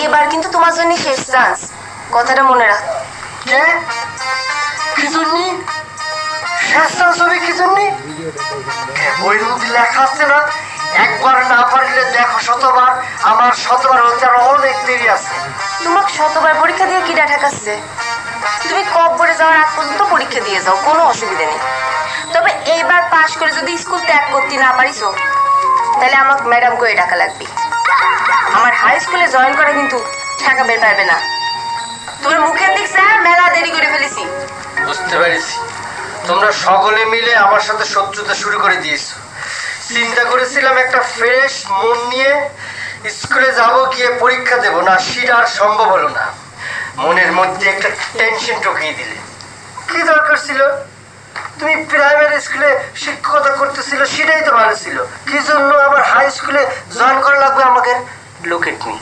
এবার কিন্তু তোমার জন্য শেষ চান্স, কথাটা মনে রাখ। কে কি জন্য শেষ চান্স হবে? কি জন্য? বইয়ের মধ্যে লেখা আছে না, একবার না পারলে দেখো শতবার, আমার শতবার হতে আর অনেক দেরি আছে। তোমাকে শতবার পরীক্ষা দিয়ে কিডা ঠেকাচ্ছে? তুমি কব্বরে যাওয়ার আগ পর্যন্ত পরীক্ষা দিয়ে যাও, কোনো অসুবিধা নেই। তবে এইবার পাশ করে যদি স্কুল ত্যাগ করতে না পারিছো, তাহলে আমাকে ম্যাডাম করে টাকা লাগবে। আমার হাই স্কুলে জয়েন করা কিন্তু টাকা বের পারবে না। তোমার মুখের দিক স্যার মেলা দেরি করে ফেলেছি। বুঝতে পেরেছি, তোমরা সকলে মিলে আমার সাথে শত্রুতা শুরু করে দিয়েছো। চিন্তা করেছিলাম একটা ফ্রেশ মন নিয়ে স্কুলে যাব, গিয়ে পরীক্ষা দেব না, সেটা আর সম্ভব হলো না। মনের মধ্যে একটা টেনশন ঢুকিয়ে দিলে। কি দরকার ছিল? তুমি প্রাইমারি স্কুলে শিক্ষকতা করতেছিল, সেটাই তো ভালো ছিল। কি জন্য আবার হাই স্কুলে জয়েন করা লাগবে আমাকে? Look at me.